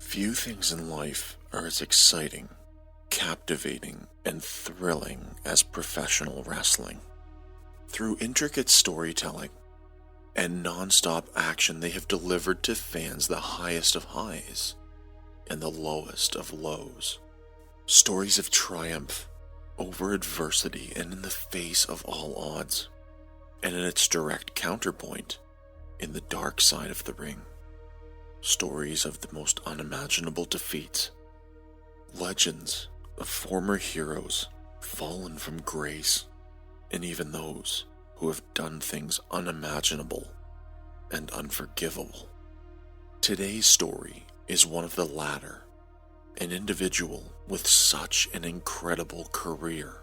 Few things in life are as exciting, captivating, and thrilling as professional wrestling. Through intricate storytelling and non-stop action, they have delivered to fans the highest of highs and the lowest of lows. Stories of triumph over adversity and in the face of all odds, and in its direct counterpoint, in the dark side of the ring. Stories of the most unimaginable defeats. Legends of former heroes fallen from grace, and even those who have done things unimaginable and unforgivable. Today's story is one of the latter, an individual with such an incredible career,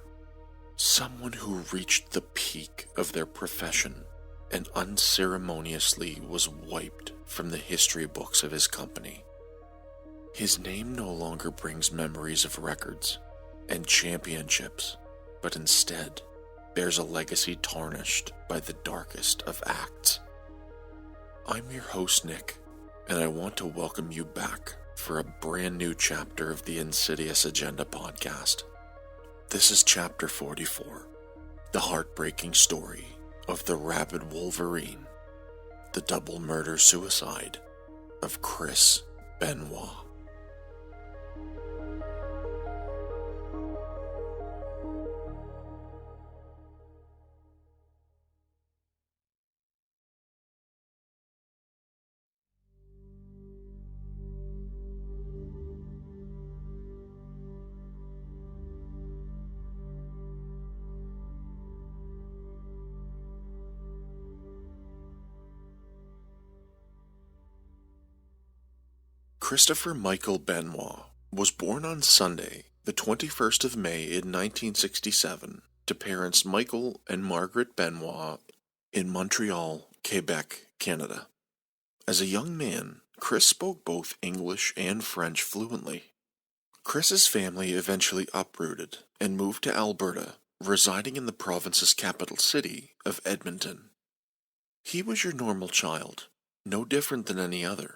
someone who reached the peak of their profession and unceremoniously was wiped from the history books of his company. His name no longer brings memories of records and championships, but instead bears a legacy tarnished by the darkest of acts. I'm your host, Nick, and I want to welcome you back for a brand new chapter of the Insidious Agenda podcast. This is chapter 44, the heartbreaking story of the rabid Wolverine, the double murder-suicide of Chris Benoit. Christopher Michael Benoit was born on Sunday, the 21st of May in 1967, to parents Michael and Margaret Benoit in Montreal, Quebec, Canada. As a young man, Chris spoke both English and French fluently. Chris's family eventually uprooted and moved to Alberta, residing in the province's capital city of Edmonton. He was your normal child, no different than any other.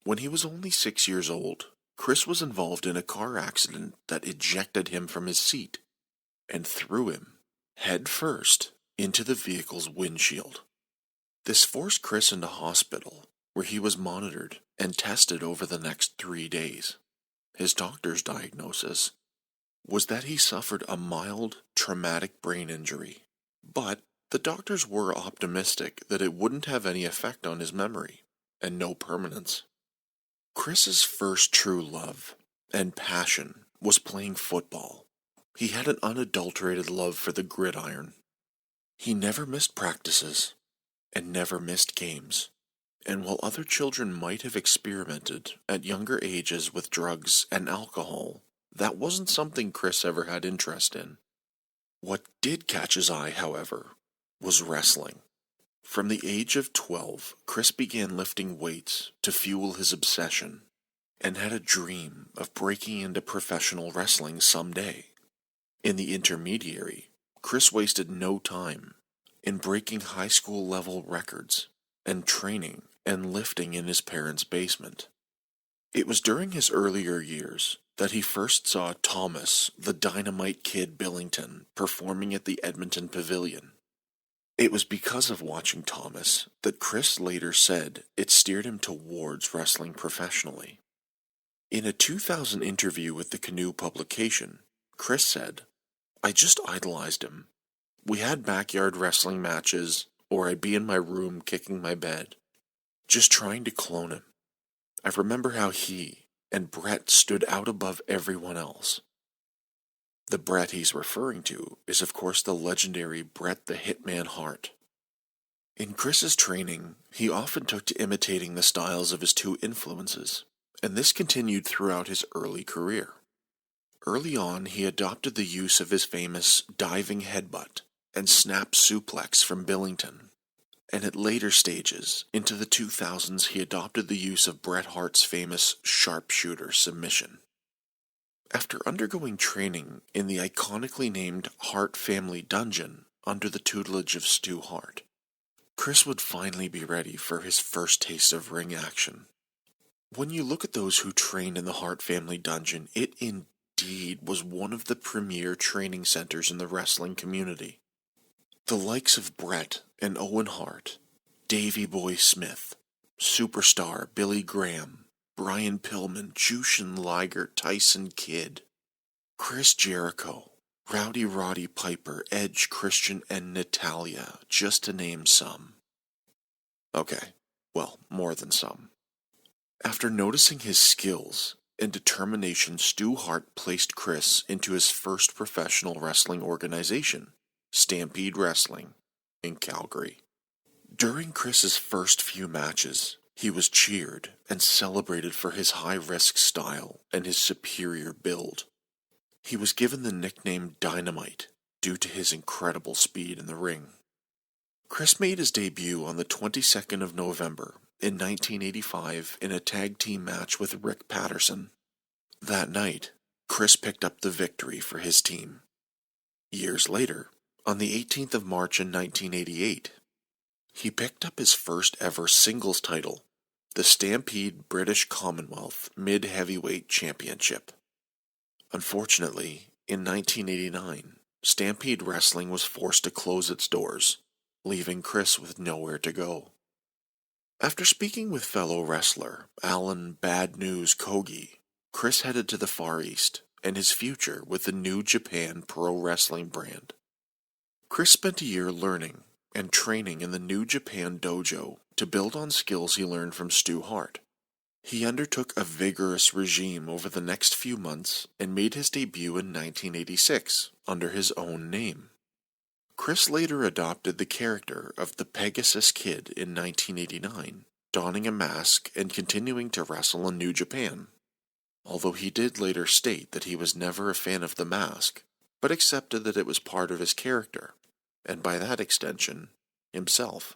When he was only 6 years old, Chris was involved in a car accident that ejected him from his seat and threw him, head first, into the vehicle's windshield. This forced Chris into hospital, where he was monitored and tested over the next 3 days. His doctor's diagnosis was that he suffered a mild traumatic brain injury, but the doctors were optimistic that it wouldn't have any effect on his memory and no permanence. Chris's first true love and passion was playing football. He had an unadulterated love for the gridiron. He never missed practices and never missed games. And while other children might have experimented at younger ages with drugs and alcohol, that wasn't something Chris ever had interest in. What did catch his eye, however, was wrestling. From the age of 12, Chris began lifting weights to fuel his obsession, and had a dream of breaking into professional wrestling someday. In the intermediary, Chris wasted no time in breaking high school level records and training and lifting in his parents' basement. It was during his earlier years that he first saw Thomas, the Dynamite Kid Billington, performing at the Edmonton Pavilion. It was because of watching Thomas that Chris later said it steered him towards wrestling professionally. In a 2000 interview with the Canoe publication, Chris said, "I just idolized him. We had backyard wrestling matches, or I'd be in my room kicking my bed, just trying to clone him. I remember how he and Brett stood out above everyone else." The Brett he's referring to is of course the legendary Bret the Hitman Hart. In Chris's training, he often took to imitating the styles of his two influences, and this continued throughout his early career. Early on, he adopted the use of his famous diving headbutt and snap suplex from Billington, and at later stages, into the 2000s, he adopted the use of Bret Hart's famous sharpshooter submission. After undergoing training in the iconically named Hart Family Dungeon under the tutelage of Stu Hart, Chris would finally be ready for his first taste of ring action. When you look at those who trained in the Hart family dungeon, it indeed was one of the premier training centers in the wrestling community. The likes of Bret and Owen Hart, Davey Boy Smith, Superstar Billy Graham, Brian Pillman, Jushin Liger, Tyson Kidd, Chris Jericho, Rowdy Roddy Piper, Edge, Christian, and Natalya, just to name some. Okay, well, more than some. After noticing his skills and determination, Stu Hart placed Chris into his first professional wrestling organization, Stampede Wrestling, in Calgary. During Chris's first few matches, he was cheered and celebrated for his high-risk style and his superior build. He was given the nickname Dynamite due to his incredible speed in the ring. Chris made his debut on the 22nd of November in 1985 in a tag team match with Rick Patterson. That night, Chris picked up the victory for his team. Years later, on the 18th of March in 1988, he picked up his first ever singles title, the Stampede British Commonwealth Mid-Heavyweight Championship. Unfortunately, in 1989, Stampede Wrestling was forced to close its doors, leaving Chris with nowhere to go. After speaking with fellow wrestler Alan Bad News Kogi, Chris headed to the Far East and his future with the New Japan Pro Wrestling brand. Chris spent a year learning and training in the New Japan dojo to build on skills he learned from Stu Hart. He undertook a vigorous regime over the next few months and made his debut in 1986 under his own name. Chris later adopted the character of the Pegasus Kid in 1989, donning a mask and continuing to wrestle in New Japan, although he did later state that he was never a fan of the mask, but accepted that it was part of his character, and by that extension, himself.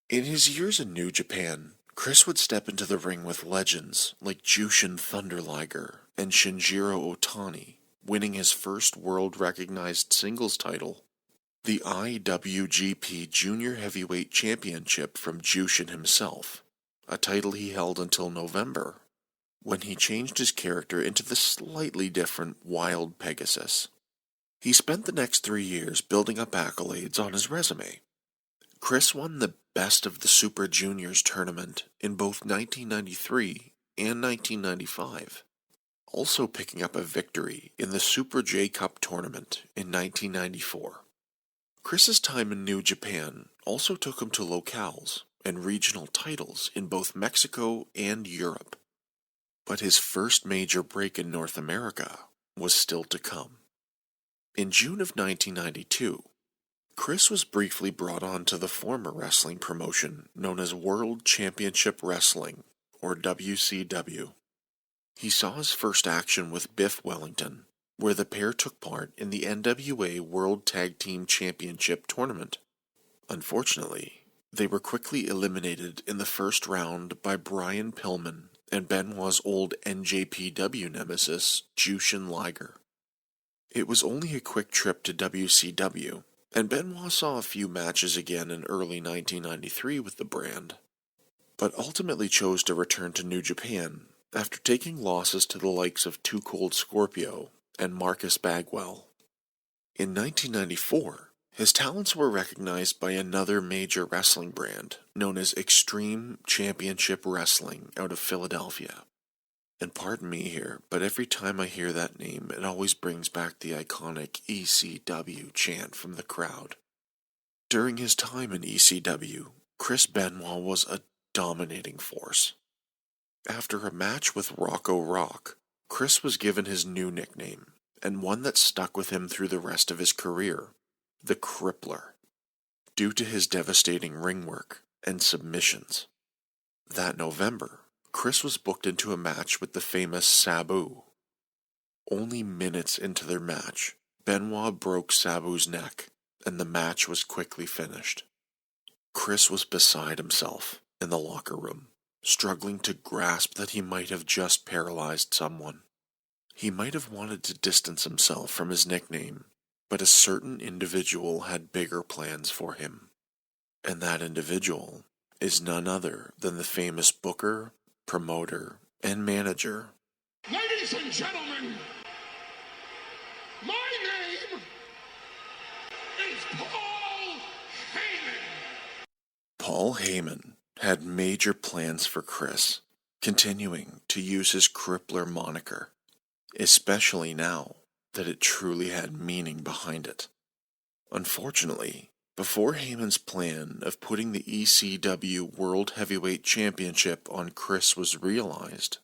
In his years in New Japan, Chris would step into the ring with legends like Jushin Thunder Liger and Shinjiro Otani, winning his first world-recognized singles title, the IWGP Junior Heavyweight Championship from Jushin himself, a title he held until November, when he changed his character into the slightly different Wild Pegasus. He spent the next 3 years building up accolades on his resume. Chris won the Best of the Super Juniors tournament in both 1993 and 1995, also picking up a victory in the Super J Cup tournament in 1994. Chris's time in New Japan also took him to locales and regional titles in both Mexico and Europe. But his first major break in North America was still to come. In June of 1992, Chris was briefly brought on to the former wrestling promotion known as World Championship Wrestling, or WCW. He saw his first action with Biff Wellington, where the pair took part in the NWA World Tag Team Championship tournament. Unfortunately, they were quickly eliminated in the first round by Brian Pillman and Benoit's old NJPW nemesis, Jushin Liger. It was only a quick trip to WCW, and Benoit saw a few matches again in early 1993 with the brand, but ultimately chose to return to New Japan after taking losses to the likes of Too Cold Scorpio and Marcus Bagwell. In 1994, his talents were recognized by another major wrestling brand known as Extreme Championship Wrestling out of Philadelphia. And pardon me here, but every time I hear that name, it always brings back the iconic ECW chant from the crowd. During his time in ECW, Chris Benoit was a dominating force. After a match with Rocco Rock, Chris was given his new nickname, and one that stuck with him through the rest of his career, the Crippler, due to his devastating ring work and submissions. That November, Chris was booked into a match with the famous Sabu. Only minutes into their match, Benoit broke Sabu's neck, and the match was quickly finished. Chris was beside himself in the locker room, struggling to grasp that he might have just paralyzed someone. He might have wanted to distance himself from his nickname, but a certain individual had bigger plans for him. And that individual is none other than the famous booker promoter, and manager. Ladies and gentlemen, my name is Paul Heyman. Paul Heyman had major plans for Chris, continuing to use his crippler moniker, especially now that it truly had meaning behind it. Unfortunately, before Heyman's plan of putting the ECW World Heavyweight Championship on Chris was realized,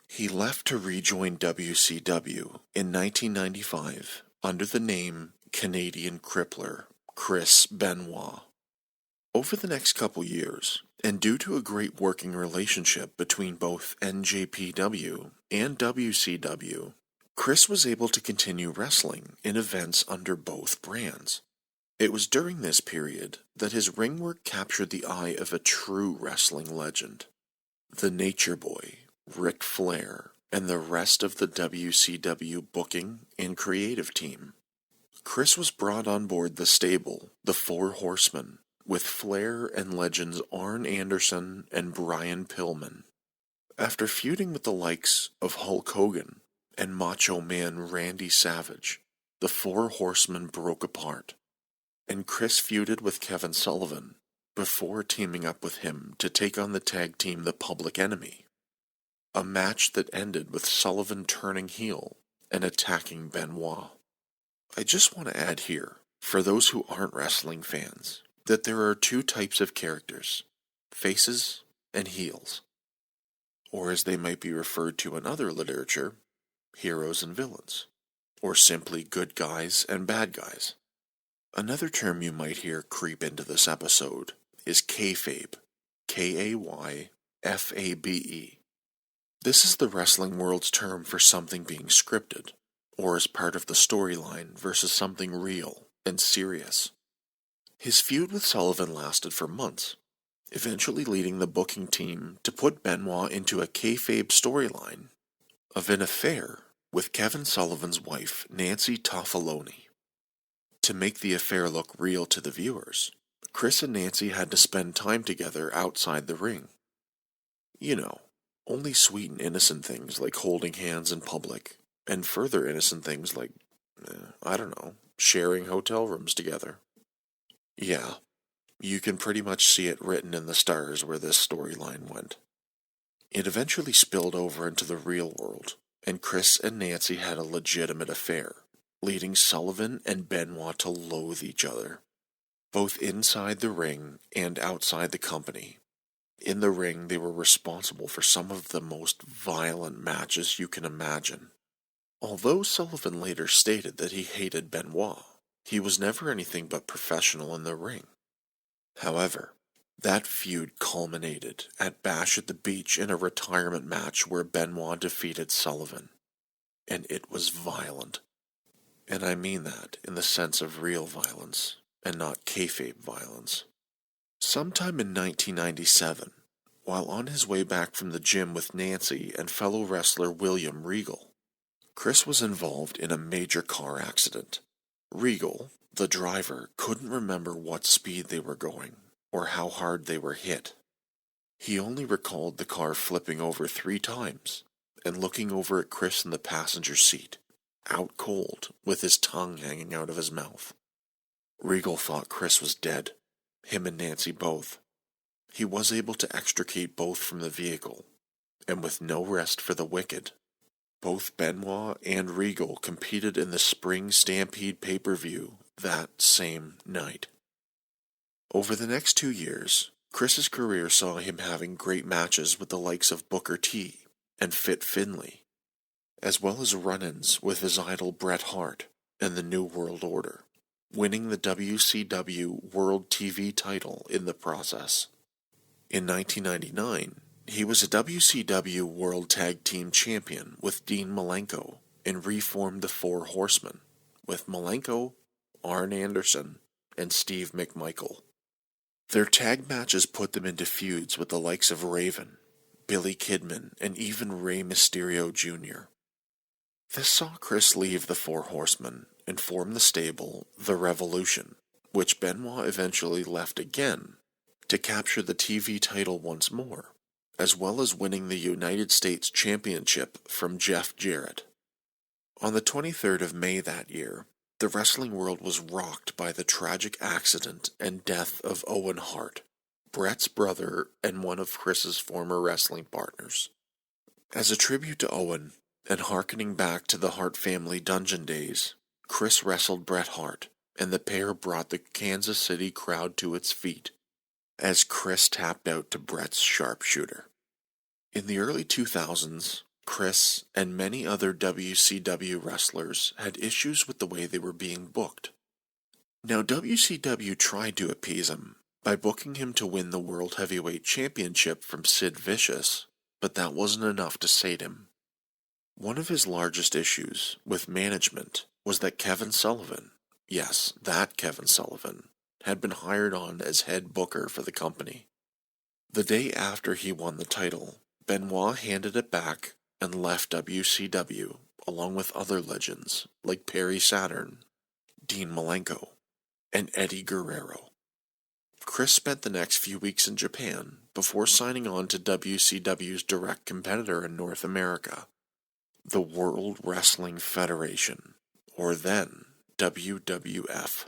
he left to rejoin WCW in 1995 under the name Canadian Crippler Chris Benoit. Over the next couple years, and due to a great working relationship between both NJPW and WCW, Chris was able to continue wrestling in events under both brands. It was during this period that his ring work captured the eye of a true wrestling legend. The Nature Boy, Ric Flair, and the rest of the WCW booking and creative team. Chris was brought on board the stable, the Four Horsemen, with Flair and legends Arn Anderson and Brian Pillman. After feuding with the likes of Hulk Hogan and Macho Man Randy Savage, the Four Horsemen broke apart, and Chris feuded with Kevin Sullivan before teaming up with him to take on the tag team The Public Enemy, a match that ended with Sullivan turning heel and attacking Benoit. I just want to add here, for those who aren't wrestling fans, that there are two types of characters, faces and heels, or as they might be referred to in other literature, heroes and villains, or simply good guys and bad guys. Another term you might hear creep into this episode is kayfabe, Kayfabe. This is the wrestling world's term for something being scripted, or as part of the storyline versus something real and serious. His feud with Sullivan lasted for months, eventually leading the booking team to put Benoit into a kayfabe storyline of an affair with Kevin Sullivan's wife, Nancy Toffaloni. To make the affair look real to the viewers, Chris and Nancy had to spend time together outside the ring. You know, only sweet and innocent things like holding hands in public, and further innocent things like, sharing hotel rooms together. Yeah, you can pretty much see it written in the stars where this storyline went. It eventually spilled over into the real world, and Chris and Nancy had a legitimate affair, leading Sullivan and Benoit to loathe each other, both inside the ring and outside the company. In the ring, they were responsible for some of the most violent matches you can imagine. Although Sullivan later stated that he hated Benoit, he was never anything but professional in the ring. However, that feud culminated at Bash at the Beach in a retirement match where Benoit defeated Sullivan, and it was violent. And I mean that in the sense of real violence, and not kayfabe violence. Sometime in 1997, while on his way back from the gym with Nancy and fellow wrestler William Regal, Chris was involved in a major car accident. Regal, the driver, couldn't remember what speed they were going, or how hard they were hit. He only recalled the car flipping over 3 times, and looking over at Chris in the passenger seat, out cold, with his tongue hanging out of his mouth. Regal thought Chris was dead, him and Nancy both. He was able to extricate both from the vehicle, and with no rest for the wicked, both Benoit and Regal competed in the Spring Stampede pay-per-view that same night. Over the next 2 years, Chris's career saw him having great matches with the likes of Booker T and Fit Finlay, as well as run-ins with his idol Bret Hart and the New World Order, winning the WCW World TV title in the process. In 1999, he was a WCW World Tag Team Champion with Dean Malenko and reformed the Four Horsemen, with Malenko, Arn Anderson, and Steve McMichael. Their tag matches put them into feuds with the likes of Raven, Billy Kidman, and even Rey Mysterio Jr. This saw Chris leave the Four Horsemen and form the stable The Revolution, which Benoit eventually left again to capture the TV title once more, as well as winning the United States Championship from Jeff Jarrett. On the 23rd of May that year, the wrestling world was rocked by the tragic accident and death of Owen Hart, Bret's brother and one of Chris's former wrestling partners. As a tribute to Owen, and hearkening back to the Hart family dungeon days, Chris wrestled Bret Hart, and the pair brought the Kansas City crowd to its feet, as Chris tapped out to Bret's sharpshooter. In the early 2000s, Chris and many other WCW wrestlers had issues with the way they were being booked. Now, WCW tried to appease him by booking him to win the World Heavyweight Championship from Sid Vicious, but that wasn't enough to sate him. One of his largest issues with management was that Kevin Sullivan, yes, that Kevin Sullivan, had been hired on as head booker for the company. The day after he won the title, Benoit handed it back and left WCW along with other legends like Perry Saturn, Dean Malenko, and Eddie Guerrero. Chris spent the next few weeks in Japan before signing on to WCW's direct competitor in North America, the World Wrestling Federation, or then WWF.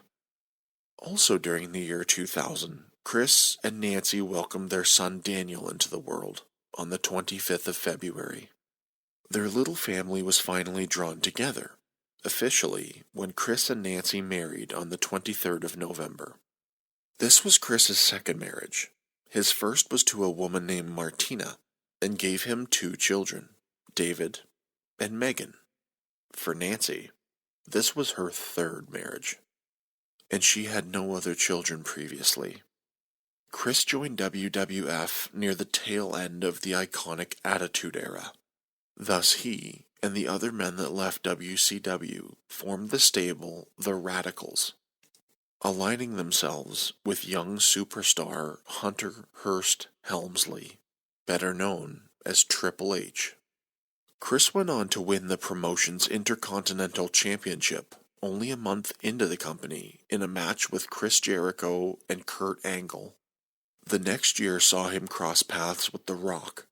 Also during the year 2000, Chris and Nancy welcomed their son Daniel into the world on the 25th of February. Their little family was finally drawn together, officially, when Chris and Nancy married on the 23rd of November. This was Chris's second marriage. His first was to a woman named Martina, and gave him 2 children, David and Megan. For Nancy, this was her third marriage, and she had no other children previously. Chris joined WWF near the tail end of the iconic Attitude Era. Thus he and the other men that left WCW formed the stable The Radicals, aligning themselves with young superstar Hunter Hearst Helmsley, better known as Triple H. Chris went on to win the promotion's Intercontinental Championship only a month into the company in a match with Chris Jericho and Kurt Angle. The next year saw him cross paths with The Rock,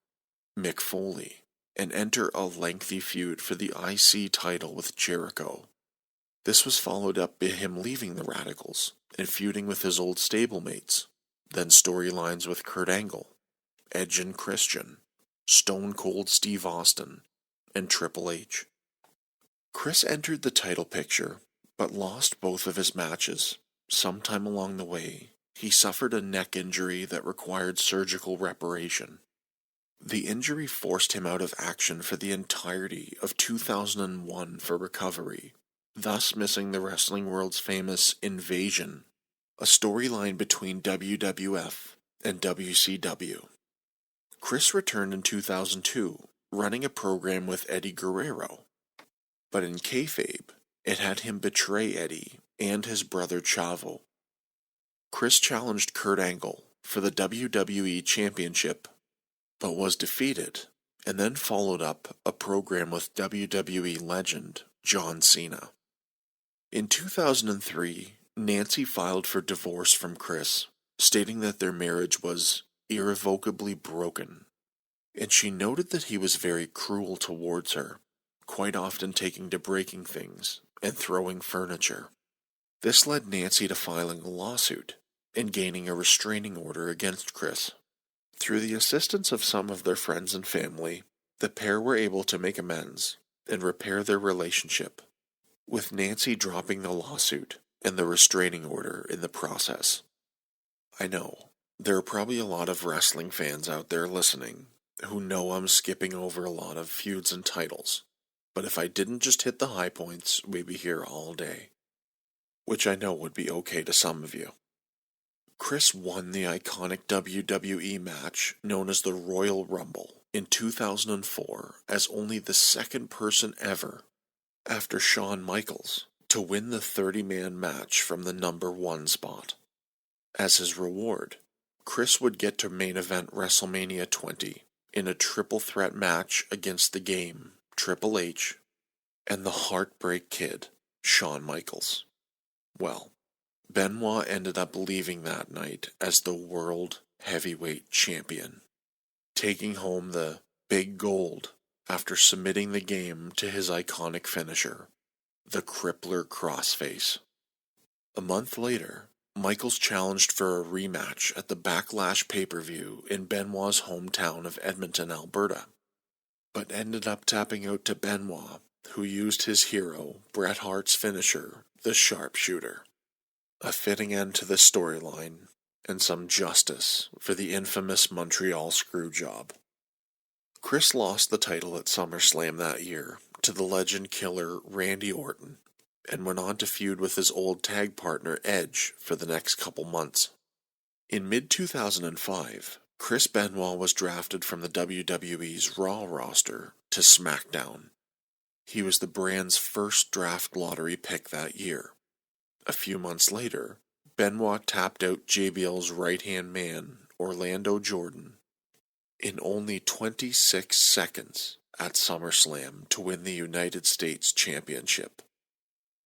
Mick Foley, and enter a lengthy feud for the IC title with Jericho. This was followed up by him leaving the Radicals and feuding with his old stablemates, then storylines with Kurt Angle, Edge and Christian, Stone Cold Steve Austin, and Triple H. Chris entered the title picture, but lost both of his matches. Sometime along the way, he suffered a neck injury that required surgical reparation. The injury forced him out of action for the entirety of 2001 for recovery, thus missing the wrestling world's famous Invasion, a storyline between WWF and WCW. Chris returned in 2002, running a program with Eddie Guerrero, but in kayfabe, it had him betray Eddie and his brother Chavo. Chris challenged Kurt Angle for the WWE Championship, but was defeated, and then followed up a program with WWE legend John Cena. In 2003, Nancy filed for divorce from Chris, stating that their marriage was irrevocably broken, and she noted that he was very cruel towards her, quite often taking to breaking things and throwing furniture. This led Nancy to filing a lawsuit and gaining a restraining order against Chris. Through the assistance of some of their friends and family, the pair were able to make amends and repair their relationship, with Nancy dropping the lawsuit and the restraining order in the process. I know, there are probably a lot of wrestling fans out there listening who know I'm skipping over a lot of feuds and titles, but if I didn't just hit the high points, we'd be here all day, which I know would be okay to some of you. Chris won the iconic WWE match known as the Royal Rumble in 2004 as only the second person ever, after Shawn Michaels, to win the 30-man match from the number 1 spot. As his reward, Chris would get to main event WrestleMania 20 in a triple threat match against the Game, Triple H, and the Heartbreak Kid, Shawn Michaels. Well, Benoit ended up leaving that night as the World Heavyweight Champion. taking home the big gold after submitting the game to his iconic finisher, the Crippler Crossface. A month later, Michaels challenged for a rematch at the Backlash pay-per-view in Benoit's hometown of Edmonton, Alberta, but ended up tapping out to Benoit, who used his hero, Bret Hart's finisher, the Sharpshooter. A fitting end to this storyline, and some justice for the infamous Montreal Screwjob. Chris lost the title at SummerSlam that year to the legend killer Randy Orton, and went on to feud with his old tag partner Edge for the next couple months. In mid-2005, Chris Benoit was drafted from the WWE's Raw roster to SmackDown. He was the brand's first draft lottery pick that year. A few months later, Benoit tapped out JBL's right-hand man, Orlando Jordan, in only 26 seconds at SummerSlam to win the United States Championship.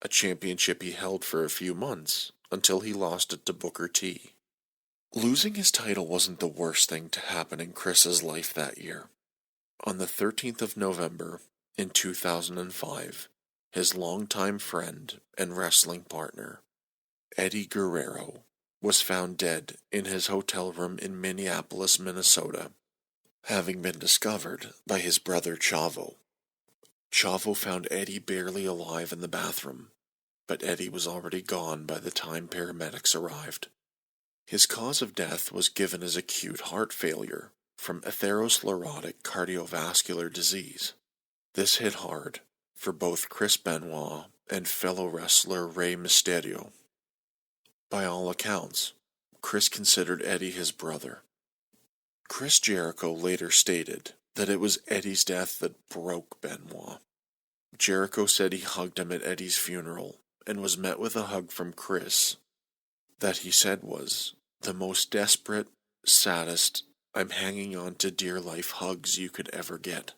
A championship he held for a few months until he lost it to Booker T. Losing his title wasn't the worst thing to happen in Chris's life that year. On the 13th of November, in 2005, his longtime friend and wrestling partner, Eddie Guerrero, was found dead in his hotel room in Minneapolis, Minnesota, having been discovered by his brother Chavo. Chavo found Eddie barely alive in the bathroom, but Eddie was already gone by the time paramedics arrived. His cause of death was given as acute heart failure from atherosclerotic cardiovascular disease. This hit hard for both Chris Benoit and fellow wrestler Rey Mysterio. By all accounts, Chris considered Eddie his brother. Chris Jericho later stated that it was Eddie's death that broke Benoit. Jericho said he hugged him at Eddie's funeral and was met with a hug from Chris that he said was the most desperate, saddest, I'm hanging on to dear life hugs you could ever get.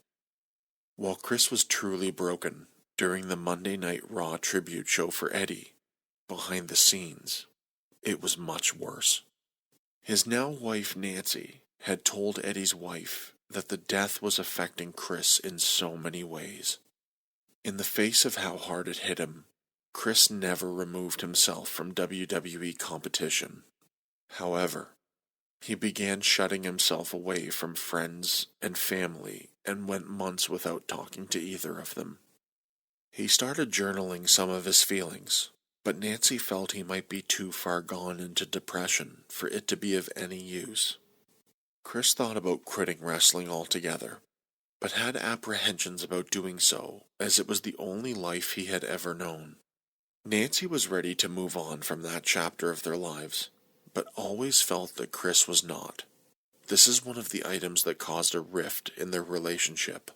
While Chris was truly broken during the Monday Night Raw tribute show for Eddie, behind the scenes, it was much worse. His now wife Nancy had told Eddie's wife that the death was affecting Chris in so many ways. In the face of how hard it hit him, Chris never removed himself from WWE competition. However, he began shutting himself away from friends and family and went months without talking to either of them. He started journaling some of his feelings, but Nancy felt he might be too far gone into depression for it to be of any use. Chris thought about quitting wrestling altogether, but had apprehensions about doing so as it was the only life he had ever known. Nancy was ready to move on from that chapter of their lives, but always felt that Chris was not. This is one of the items that caused a rift in their relationship.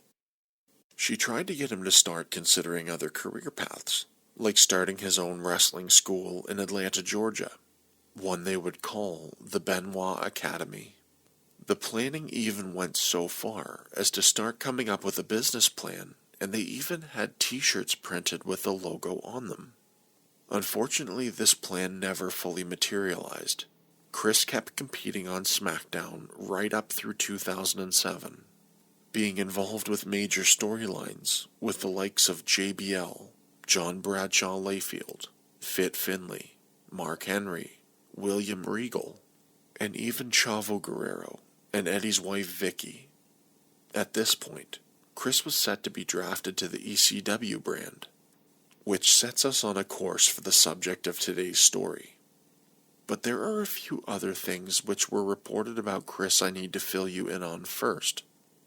She tried to get him to start considering other career paths, like starting his own wrestling school in Atlanta, Georgia, one they would call the Benoit Academy. The planning even went so far as to start coming up with a business plan, and they even had t-shirts printed with the logo on them. Unfortunately, this plan never fully materialized. Chris kept competing on SmackDown right up through 2007, being involved with major storylines with the likes of JBL, John Bradshaw Layfield, Fit Finlay, Mark Henry, William Regal, and even Chavo Guerrero and Eddie's wife Vicky. At this point, Chris was set to be drafted to the ECW brand, which sets us on a course for the subject of today's story. But there are a few other things which were reported about Chris I need to fill you in on first,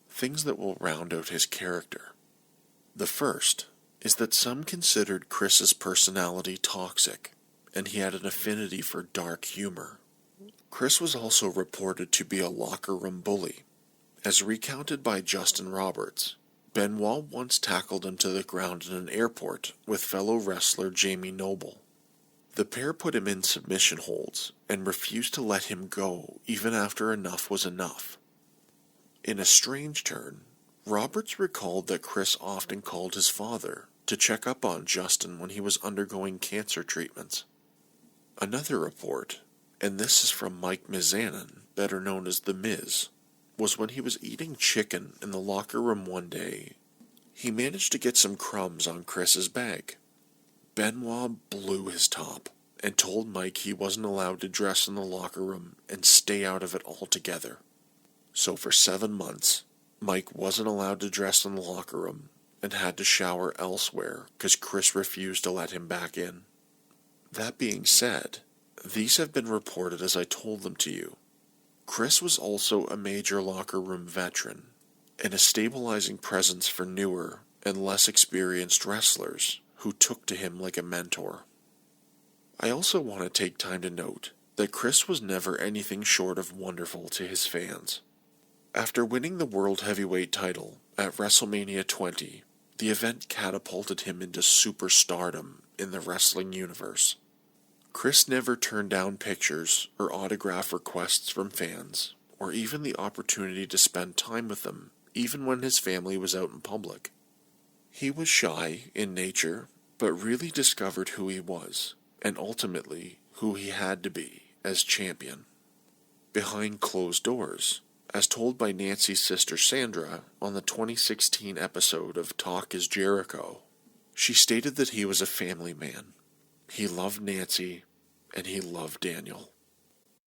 things that will round out his character. The first is that some considered Chris's personality toxic, and he had an affinity for dark humor. Chris was also reported to be a locker room bully. As recounted by Justin Roberts, Benoit once tackled him to the ground in an airport with fellow wrestler Jamie Noble. The pair put him in submission holds and refused to let him go even after enough was enough. In a strange turn, Roberts recalled that Chris often called his father to check up on Justin when he was undergoing cancer treatments. Another report, and this is from Mike Mizanin, better known as The Miz, was when he was eating chicken in the locker room one day. He managed to get some crumbs on Chris's bag. Benoit blew his top and told Mike he wasn't allowed to dress in the locker room and stay out of it altogether. So for 7 months, Mike wasn't allowed to dress in the locker room and had to shower elsewhere because Chris refused to let him back in. That being said, these have been reported as I told them to you. Chris was also a major locker room veteran and a stabilizing presence for newer and less experienced wrestlers who took to him like a mentor. I also want to take time to note that Chris was never anything short of wonderful to his fans. After winning the World Heavyweight title at WrestleMania 20, the event catapulted him into superstardom in the wrestling universe. Chris never turned down pictures or autograph requests from fans, or even the opportunity to spend time with them, even when his family was out in public. He was shy in nature, but really discovered who he was, and ultimately who he had to be as champion. Behind closed doors, as told by Nancy's sister Sandra on the 2016 episode of Talk is Jericho, she stated that he was a family man. He loved Nancy, and he loved Daniel.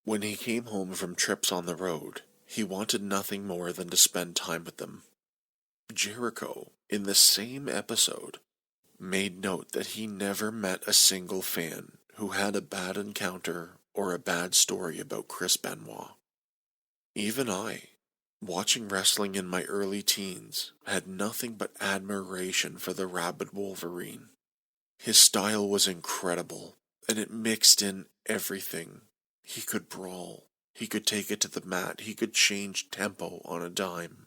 When he came home from trips on the road, he wanted nothing more than to spend time with them. Jericho, in the same episode, made note that he never met a single fan who had a bad encounter or a bad story about Chris Benoit. Even I, watching wrestling in my early teens, had nothing but admiration for the rabid Wolverine. His style was incredible, and it mixed in everything. He could brawl, he could take it to the mat, he could change tempo on a dime.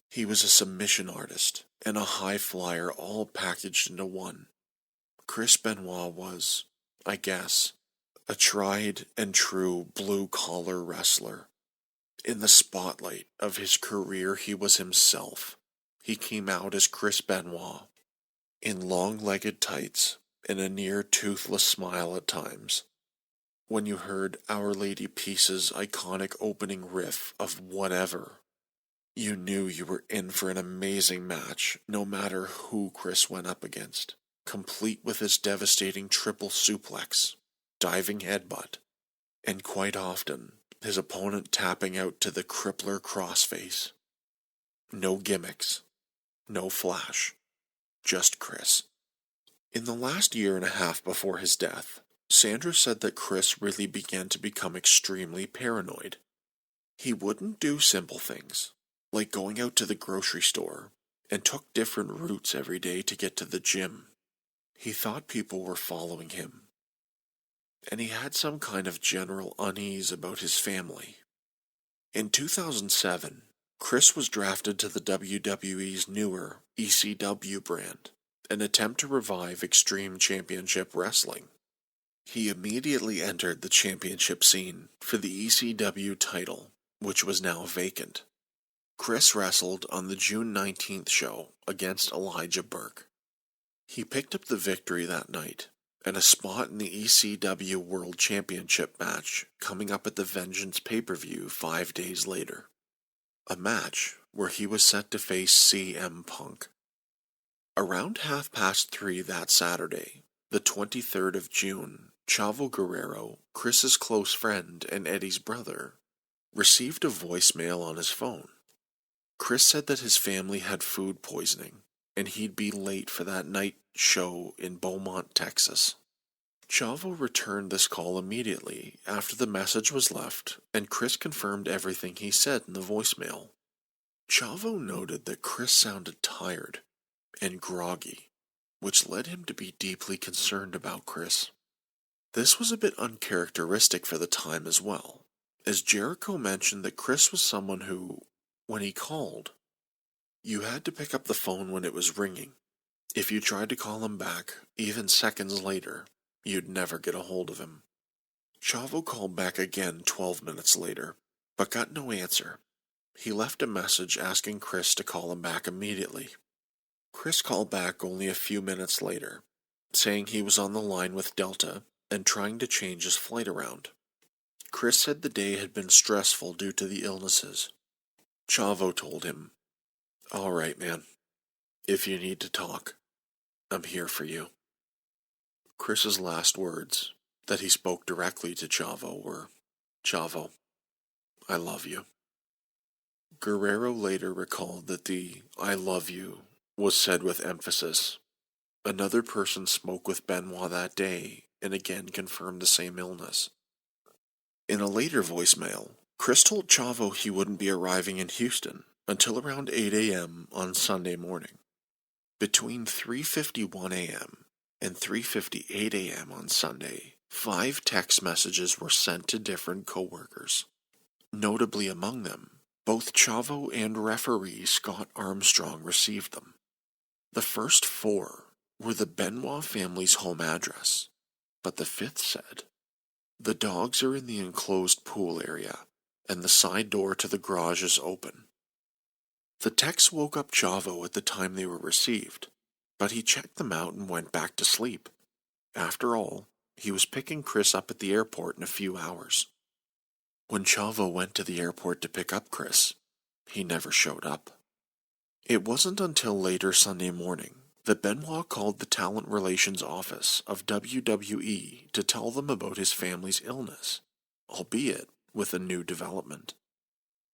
He was a submission artist and a high flyer all packaged into one. Chris Benoit was, I guess, a tried and true blue-collar wrestler. In the spotlight of his career, he was himself. He came out as Chris Benoit, in long-legged tights and a near-toothless smile at times. When you heard Our Lady Peace's iconic opening riff of Whatever, you knew you were in for an amazing match, no matter who Chris went up against, complete with his devastating triple suplex, diving headbutt, and quite often, his opponent tapping out to the crippler crossface. No gimmicks, no flash, just Chris. In the last year and a half before his death, Sandra said that Chris really began to become extremely paranoid. He wouldn't do simple things, like going out to the grocery store, and took different routes every day to get to the gym. He thought people were following him, and he had some kind of general unease about his family. In 2007, Chris was drafted to the WWE's newer ECW brand, an attempt to revive Extreme Championship Wrestling. He immediately entered the championship scene for the ECW title, which was now vacant. Chris wrestled on the June 19th show against Elijah Burke. He picked up the victory that night, and a spot in the ECW World Championship match coming up at the Vengeance pay-per-view 5 days later. A match where he was set to face CM Punk. Around 3:30 that Saturday, the 23rd of June, Chavo Guerrero, Chris's close friend and Eddie's brother, received a voicemail on his phone. Chris said that his family had food poisoning, and he'd be late for that night show in Beaumont, Texas. Chavo returned this call immediately after the message was left, and Chris confirmed everything he said in the voicemail. Chavo noted that Chris sounded tired and groggy, which led him to be deeply concerned about Chris. This was a bit uncharacteristic for the time as well, as Jericho mentioned that Chris was someone who, when he called, you had to pick up the phone when it was ringing. If you tried to call him back, even seconds later, you'd never get a hold of him. Chavo called back again 12 minutes later, but got no answer. He left a message asking Chris to call him back immediately. Chris called back only a few minutes later, saying he was on the line with Delta and trying to change his flight around. Chris said the day had been stressful due to the illnesses. Chavo told him, "All right, man. If you need to talk, I'm here for you." Chris's last words that he spoke directly to Chavo were, "Chavo, I love you." Guerrero later recalled that the "I love you" was said with emphasis. Another person spoke with Benoit that day and again confirmed the same illness. In a later voicemail, Chris told Chavo he wouldn't be arriving in Houston until around 8 a.m. on Sunday morning. Between 3:51 a.m. and 3:58 a.m. on Sunday, 5 text messages were sent to different co-workers. Notably among them, both Chavo and referee Scott Armstrong received them. The first 4 were the Benoit family's home address, but the 5th said, "The dogs are in the enclosed pool area, and the side door to the garage is open." The texts woke up Chavo at the time they were received, but he checked them out and went back to sleep. After all, he was picking Chris up at the airport in a few hours. When Chavo went to the airport to pick up Chris, he never showed up. It wasn't until later Sunday morning that Benoit called the Talent Relations Office of WWE to tell them about his family's illness, albeit with a new development.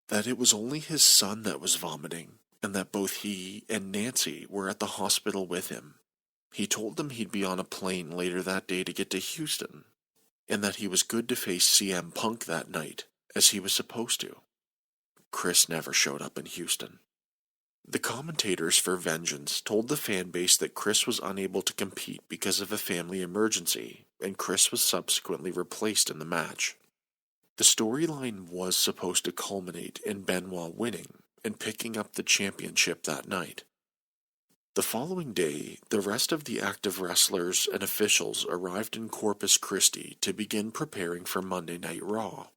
That it was only his son that was vomiting, and that both he and Nancy were at the hospital with him. He told them he'd be on a plane later that day to get to Houston, and that he was good to face CM Punk that night, as he was supposed to. Chris never showed up in Houston. The commentators for Vengeance told the fanbase that Chris was unable to compete because of a family emergency, and Chris was subsequently replaced in the match. The storyline was supposed to culminate in Benoit winning and picking up the championship that night. The following day, the rest of the active wrestlers and officials arrived in Corpus Christi to begin preparing for Monday Night Raw.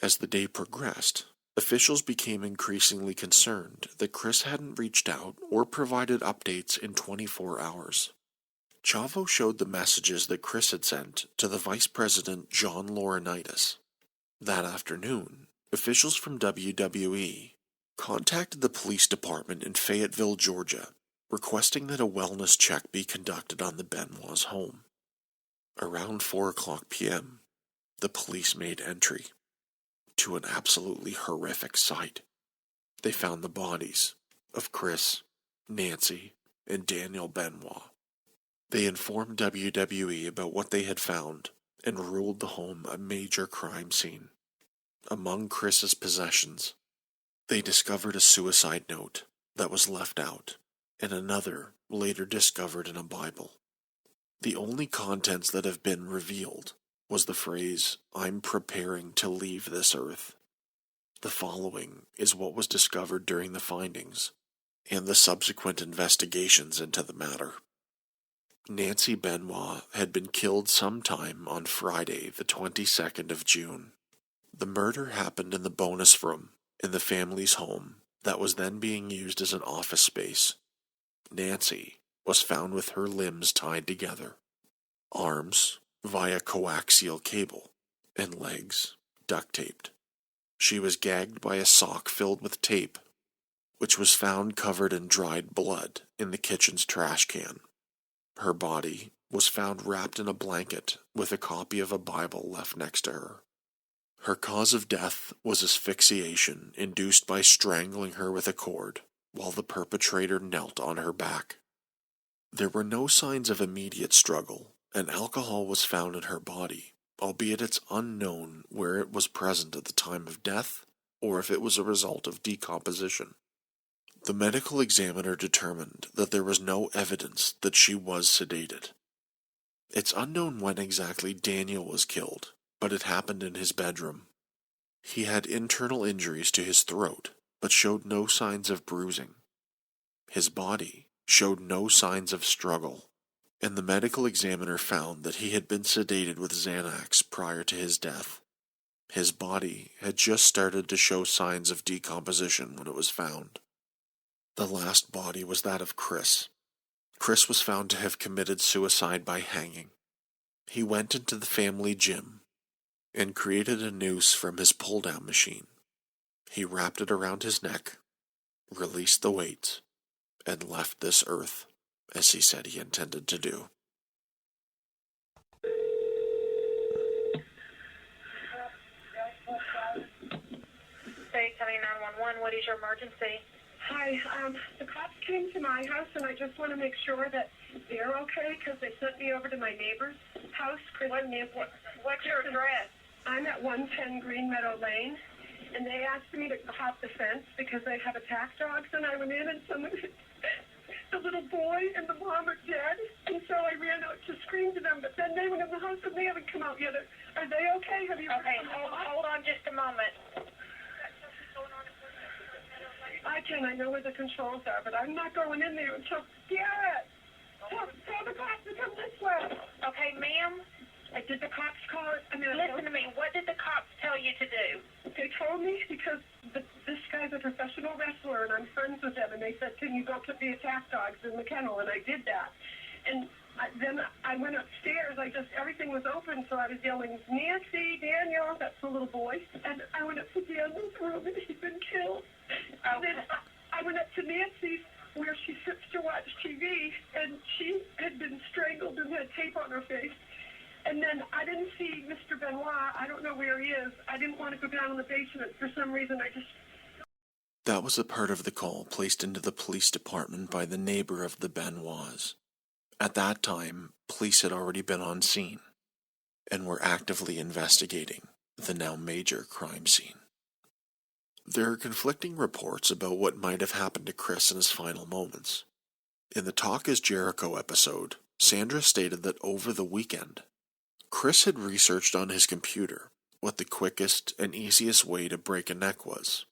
As the day progressed, officials became increasingly concerned that Chris hadn't reached out or provided updates in 24 hours. Chavo showed the messages that Chris had sent to the Vice President John Laurinaitis. That afternoon, officials from WWE contacted the police department in Fayetteville, Georgia, requesting that a wellness check be conducted on the Benoit's home. Around 4:00 p.m., the police made entry to an absolutely horrific sight. They found the bodies of Chris, Nancy, and Daniel Benoit. They informed WWE about what they had found and ruled the home a major crime scene. Among Chris's possessions, they discovered a suicide note that was left out, and another later discovered in a Bible. The only contents that have been revealed was the phrase, "I'm preparing to leave this earth." The following is what was discovered during the findings, and the subsequent investigations into the matter. Nancy Benoit had been killed sometime on Friday, the 22nd of June. The murder happened in the bonus room in the family's home that was then being used as an office space. Nancy was found with her limbs tied together, arms via coaxial cable, and legs duct taped. She was gagged by a sock filled with tape, which was found covered in dried blood in the kitchen's trash can. Her body was found wrapped in a blanket with a copy of a Bible left next to her. Her cause of death was asphyxiation induced by strangling her with a cord while the perpetrator knelt on her back. There were no signs of immediate struggle, and alcohol was found in her body, albeit it's unknown where it was present at the time of death or if it was a result of decomposition. The medical examiner determined that there was no evidence that she was sedated. It's unknown when exactly Daniel was killed, but it happened in his bedroom. He had internal injuries to his throat, but showed no signs of bruising. His body showed no signs of struggle, and the medical examiner found that he had been sedated with Xanax prior to his death. His body had just started to show signs of decomposition when it was found. The last body was that of Chris. Chris was found to have committed suicide by hanging. He went into the family gym and created a noose from his pull-down machine. He wrapped it around his neck, released the weight, and left this earth, as he said he intended to do. Say, County 911, what is your emergency? Hi, the cops came to my house, and I just want to make sure that they're okay, because they sent me over to my neighbor's house. What's your address? I'm at 110 Green Meadow Lane, and they asked me to hop the fence because they have attack dogs, and I went in, and the little boy and the mom are dead, and so I ran out to scream to them, but then they went in the house, and they haven't come out yet. Are they okay? Have you? Okay, hold on just a moment. I know where the controls are, but I'm not going in there until Garrett. Tell the cops to come this way. Okay, ma'am, Did the cops call it? listen to me. What did the cops tell you to do? They told me because this guy's a professional wrestler, and I'm friends with him, and they said, can you go put the attack dogs in the kennel? And I did that. And then I went upstairs. Everything was open, so I was yelling, Nancy, Daniel, that's the little boy. And I went up to Daniel's room, and he'd been killed. And then I went up to Nancy's, where she sits to watch TV, and she had been strangled and had tape on her face. And then I didn't see Mr. Benoit. I don't know where he is. I didn't want to go down in the basement. For some reason, That was a part of the call placed into the police department by the neighbor of the Benoits. At that time, police had already been on scene and were actively investigating the now major crime scene. There are conflicting reports about what might have happened to Chris in his final moments. In the Talk is Jericho episode, Sandra stated that over the weekend, Chris had researched on his computer what the quickest and easiest way to break a neck was.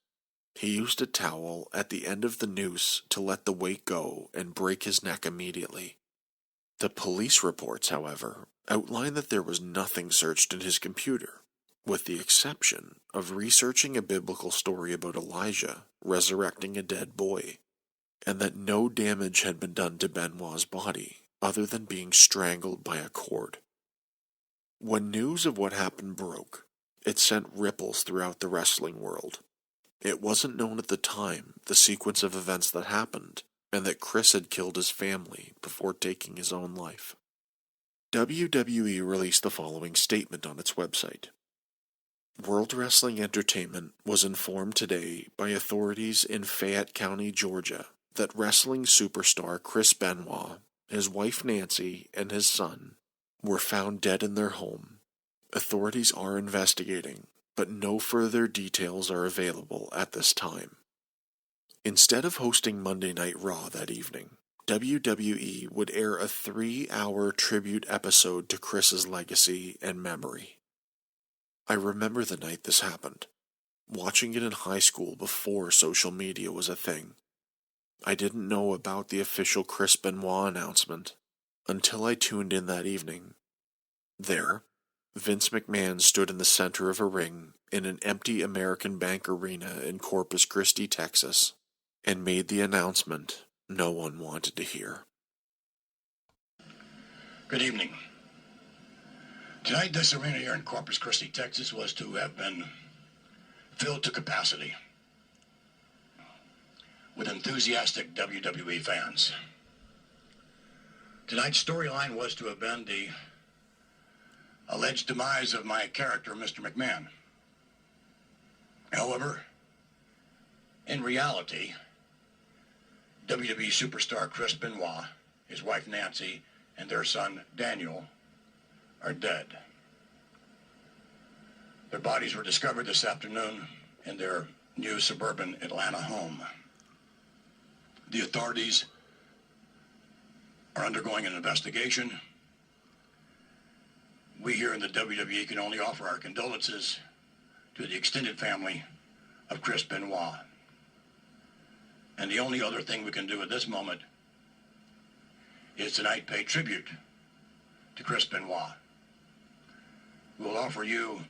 He used a towel at the end of the noose to let the weight go and break his neck immediately. The police reports, however, outline that there was nothing searched in his computer, with the exception of researching a biblical story about Elijah resurrecting a dead boy, and that no damage had been done to Benoit's body other than being strangled by a cord. When news of what happened broke, it sent ripples throughout the wrestling world. It wasn't known at the time the sequence of events that happened, and that Chris had killed his family before taking his own life. WWE released the following statement on its website. World Wrestling Entertainment was informed today by authorities in Fayette County, Georgia, that wrestling superstar Chris Benoit, his wife Nancy, and his son were found dead in their home. Authorities are investigating, but no further details are available at this time. Instead of hosting Monday Night Raw that evening, WWE would air a 3-hour tribute episode to Chris's legacy and memory. I remember the night this happened, watching it in high school before social media was a thing. I didn't know about the official Chris Benoit announcement until I tuned in that evening. There, Vince McMahon stood in the center of a ring in an empty American Bank Arena in Corpus Christi, Texas, and made the announcement no one wanted to hear. Good evening. Tonight, this arena here in Corpus Christi, Texas, was to have been filled to capacity with enthusiastic WWE fans. Tonight's storyline was to have been the alleged demise of my character, Mr. McMahon. However, in reality, WWE superstar Chris Benoit, his wife Nancy, and their son Daniel are dead. Their bodies were discovered this afternoon in their new suburban Atlanta home. The authorities are undergoing an investigation. We here in the WWE can only offer our condolences to the extended family of Chris Benoit. And the only other thing we can do at this moment is tonight pay tribute to Chris Benoit. We will offer you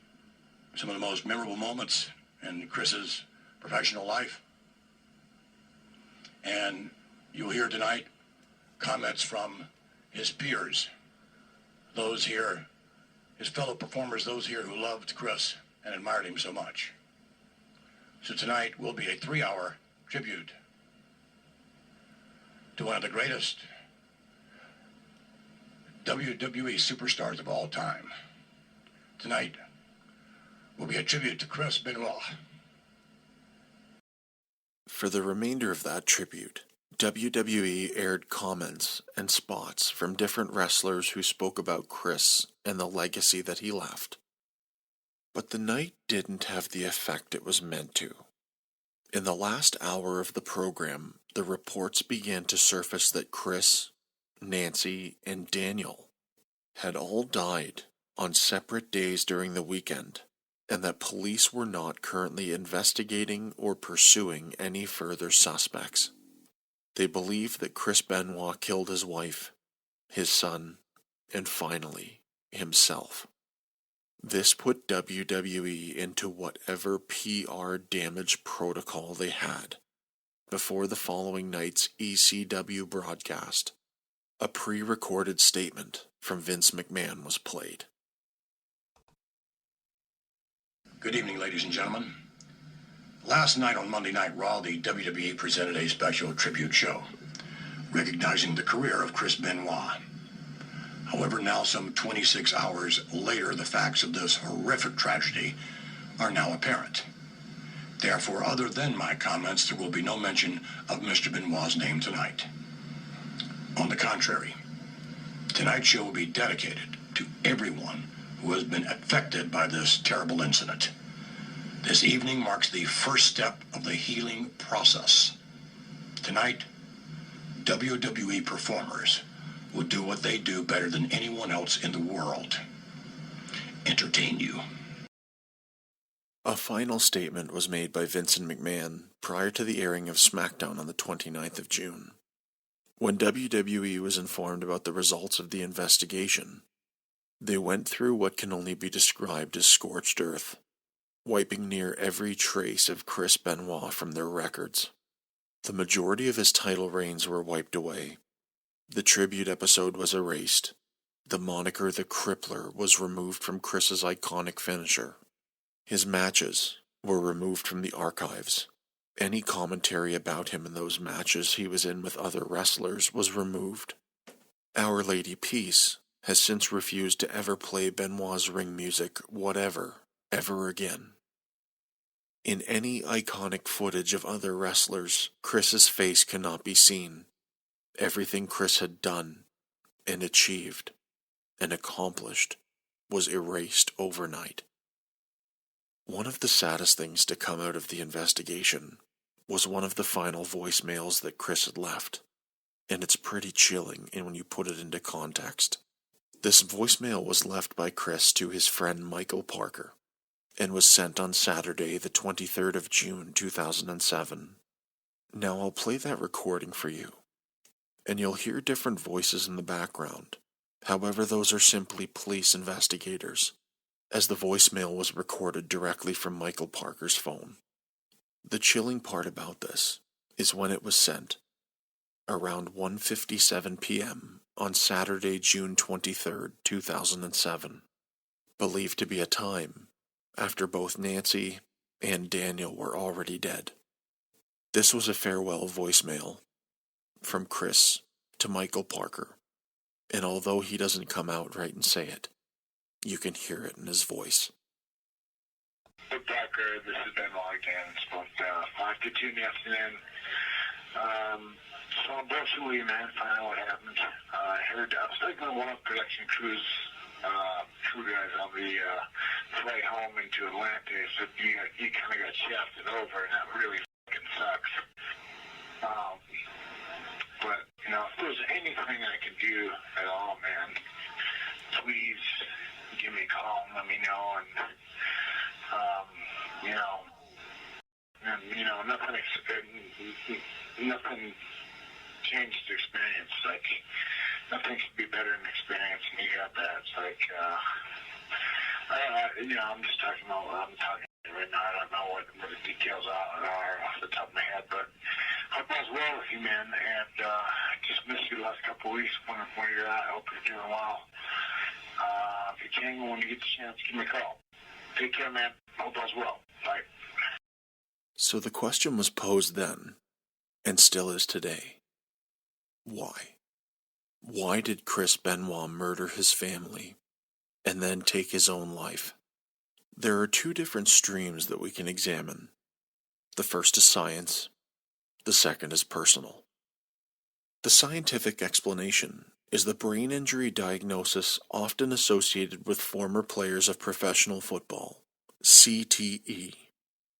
some of the most memorable moments in Chris's professional life. And you'll hear tonight comments from his peers, those here, his fellow performers, those here who loved Chris and admired him so much. So tonight will be a 3-hour tribute to one of the greatest WWE superstars of all time. Tonight will be a tribute to Chris Benoit. For the remainder of that tribute, WWE aired comments and spots from different wrestlers who spoke about Chris and the legacy that he left. But the night didn't have the effect it was meant to. In the last hour of the program, the reports began to surface that Chris, Nancy, and Daniel had all died on separate days during the weekend, and that police were not currently investigating or pursuing any further suspects. They believed that Chris Benoit killed his wife, his son, and finally, himself. This put WWE into whatever PR damage protocol they had before the following night's ECW broadcast. A pre-recorded statement from Vince McMahon was played. Good evening, ladies and gentlemen. Last night on Monday Night Raw, the WWE presented a special tribute show, recognizing the career of Chris Benoit. However, now some 26 hours later, the facts of this horrific tragedy are now apparent. Therefore, other than my comments, there will be no mention of Mr. Benoit's name tonight. On the contrary, tonight's show will be dedicated to everyone who has been affected by this terrible incident. This evening marks the first step of the healing process. Tonight, WWE performers will do what they do better than anyone else in the world: entertain you. A final statement was made by Vincent McMahon prior to the airing of SmackDown on the 29th of June. When WWE was informed about the results of the investigation, they went through what can only be described as scorched earth, wiping near every trace of Chris Benoit from their records. The majority of his title reigns were wiped away. The tribute episode was erased. The moniker The Crippler was removed from Chris's iconic finisher. His matches were removed from the archives. Any commentary about him in those matches he was in with other wrestlers was removed. Our Lady Peace has since refused to ever play Benoit's ring music, whatever, ever again. In any iconic footage of other wrestlers, Chris's face cannot be seen. Everything Chris had done, and achieved, and accomplished was erased overnight. One of the saddest things to come out of the investigation was one of the final voicemails that Chris had left, and it's pretty chilling when you put it into context. This voicemail was left by Chris to his friend Michael Parker, and was sent on Saturday, the 23rd of June, 2007. Now I'll play that recording for you, and you'll hear different voices in the background. However, those are simply police investigators, as the voicemail was recorded directly from Michael Parker's phone. The chilling part about this is when it was sent, around 1:57 p.m. on Saturday, June 23rd, 2007, believed to be a time after both Nancy and Daniel were already dead. This was a farewell voicemail from Chris to Michael Parker, and although he doesn't come out right and say it, you can hear it in his voice. Hey Parker, this is Benoit again. It's about 5:52 in the afternoon. So unfortunately, man, find out what happened. I heard I was talking to one of the production crew guys on the flight home into Atlanta. He said you kind of got shafted over, and that really fucking sucks. But you know, if there's anything I can do at all, man, please give me a call and let me know. And nothing changed the experience. Like, nothing could be better than experience, and you got that. It's like, I'm just talking about what I'm talking right now. I don't know what the details are off the top of my head, but hope all's well with you, man. And just missed you the last couple of weeks. Wondering where you're at. I hope you're doing well. If you can, when you get the chance, give me a call. Take care, man. Hope all's well. Bye. So the question was posed then, and still is today. Why? Why did Chris Benoit murder his family and then take his own life? There are two different streams that we can examine. The first is science, the second is personal. The scientific explanation is the brain injury diagnosis often associated with former players of professional football, CTE,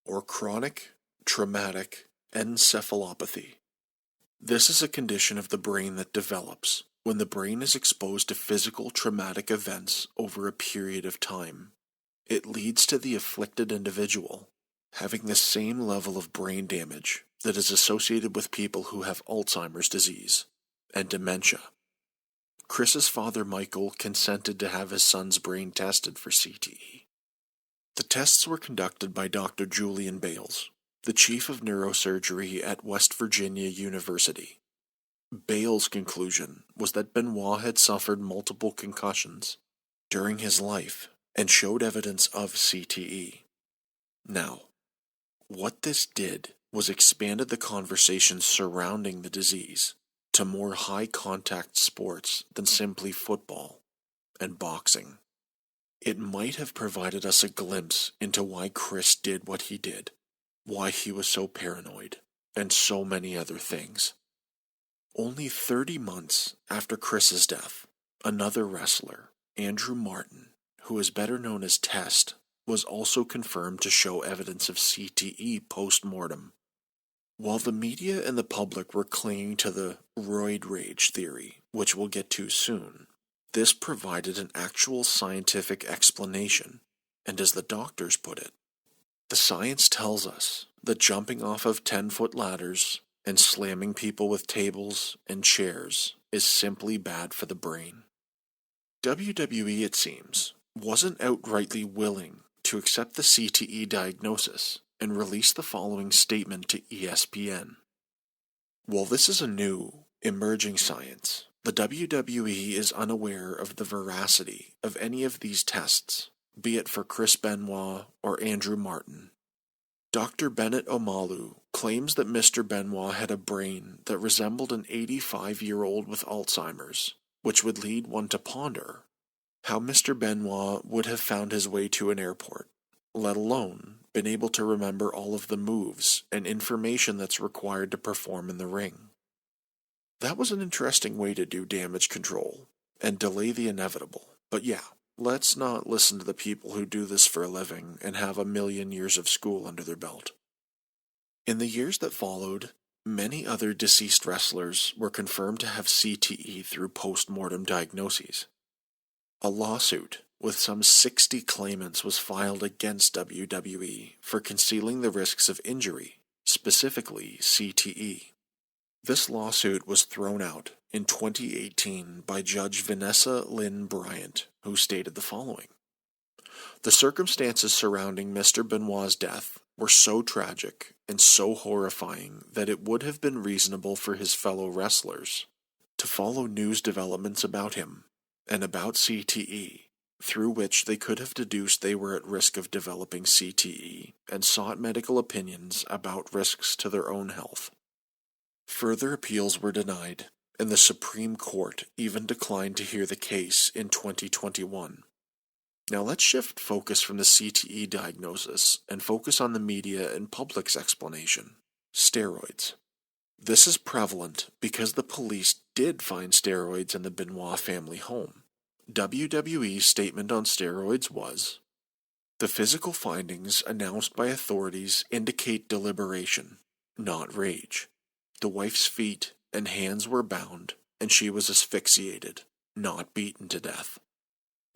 or Chronic Traumatic Encephalopathy. This is a condition of the brain that develops when the brain is exposed to physical traumatic events over a period of time. It leads to the afflicted individual having the same level of brain damage that is associated with people who have Alzheimer's disease and dementia. Chris's father Michael consented to have his son's brain tested for CTE. The tests were conducted by Dr. Julian Bales, the chief of neurosurgery at West Virginia University. Bales' conclusion was that Benoit had suffered multiple concussions during his life and showed evidence of CTE. Now, what this did was expanded the conversation surrounding the disease to more high-contact sports than simply football and boxing. It might have provided us a glimpse into why Chris did what he did, why he was so paranoid, and so many other things. Only 30 months after Chris's death, another wrestler, Andrew Martin, who is better known as Test, was also confirmed to show evidence of CTE post-mortem. While the media and the public were clinging to the roid rage theory, which we'll get to soon, this provided an actual scientific explanation, and as the doctors put it, the science tells us that jumping off of 10-foot ladders and slamming people with tables and chairs is simply bad for the brain. WWE, it seems, wasn't outrightly willing to accept the CTE diagnosis and release the following statement to ESPN. While this is a new, emerging science, the WWE is unaware of the veracity of any of these tests, be it for Chris Benoit or Andrew Martin. Dr. Bennett Omalu claims that Mr. Benoit had a brain that resembled an 85-year-old with Alzheimer's, which would lead one to ponder how Mr. Benoit would have found his way to an airport, let alone been able to remember all of the moves and information that's required to perform in the ring. That was an interesting way to do damage control and delay the inevitable, but yeah, let's not listen to the people who do this for a living and have a million years of school under their belt. In the years that followed, many other deceased wrestlers were confirmed to have CTE through post-mortem diagnoses. A lawsuit with some 60 claimants was filed against WWE for concealing the risks of injury, specifically CTE. This lawsuit was thrown out in 2018 by Judge Vanessa Lynn Bryant, who stated the following. The circumstances surrounding Mr. Benoit's death were so tragic and so horrifying that it would have been reasonable for his fellow wrestlers to follow news developments about him and about CTE, through which they could have deduced they were at risk of developing CTE and sought medical opinions about risks to their own health. Further appeals were denied, and the Supreme Court even declined to hear the case in 2021. Now let's shift focus from the CTE diagnosis and focus on the media and public's explanation: steroids. This is prevalent because the police did find steroids in the Benoit family home. WWE's statement on steroids was, "The physical findings announced by authorities indicate deliberation, not rage. The wife's feet and hands were bound, and she was asphyxiated, not beaten to death."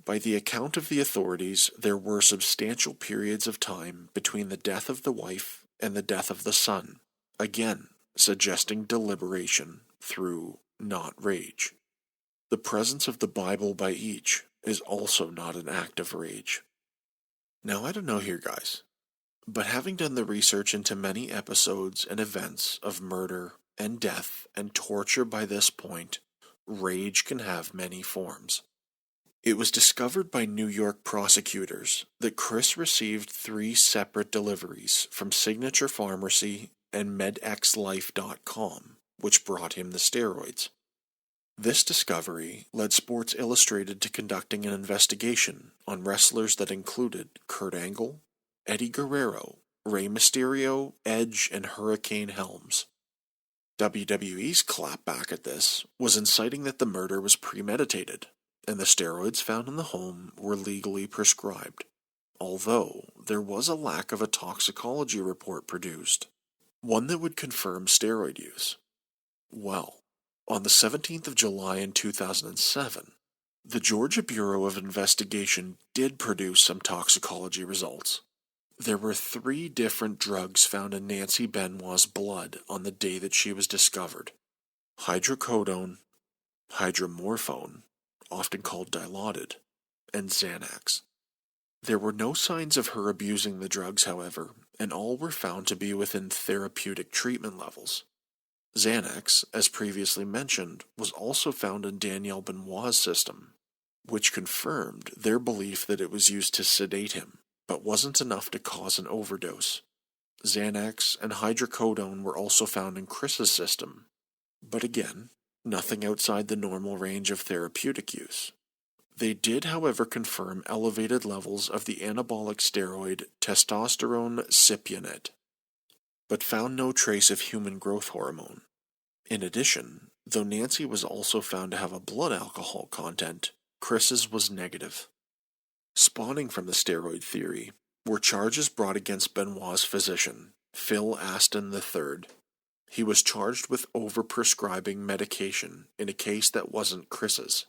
By the account of the authorities, there were substantial periods of time between the death of the wife and the death of the son, again suggesting deliberation through not rage. The presence of the Bible by each is also not an act of rage. Now, I don't know here, guys, but having done the research into many episodes and events of murder and death and torture by this point, rage can have many forms. It was discovered by New York prosecutors that Chris received 3 separate deliveries from Signature Pharmacy and MedXLife.com, which brought him the steroids. This discovery led Sports Illustrated to conducting an investigation on wrestlers that included Kurt Angle, Eddie Guerrero, Rey Mysterio, Edge, and Hurricane Helms. WWE's clapback at this was inciting that the murder was premeditated, and the steroids found in the home were legally prescribed, although there was a lack of a toxicology report produced, one that would confirm steroid use. Well, on the 17th of July in 2007, the Georgia Bureau of Investigation did produce some toxicology results. There were 3 different drugs found in Nancy Benoit's blood on the day that she was discovered: hydrocodone, hydromorphone, often called Dilaudid, and Xanax. There were no signs of her abusing the drugs, however, and all were found to be within therapeutic treatment levels. Xanax, as previously mentioned, was also found in Danielle Benoit's system, which confirmed their belief that it was used to sedate him, but wasn't enough to cause an overdose. Xanax and hydrocodone were also found in Chris's system, but again, nothing outside the normal range of therapeutic use. They did, however, confirm elevated levels of the anabolic steroid testosterone cypionate, but found no trace of human growth hormone. In addition, though Nancy was also found to have a blood alcohol content, Chris's was negative. Spawning from the steroid theory were charges brought against Benoit's physician, Phil Aston III. He was charged with overprescribing medication in a case that wasn't Chris's.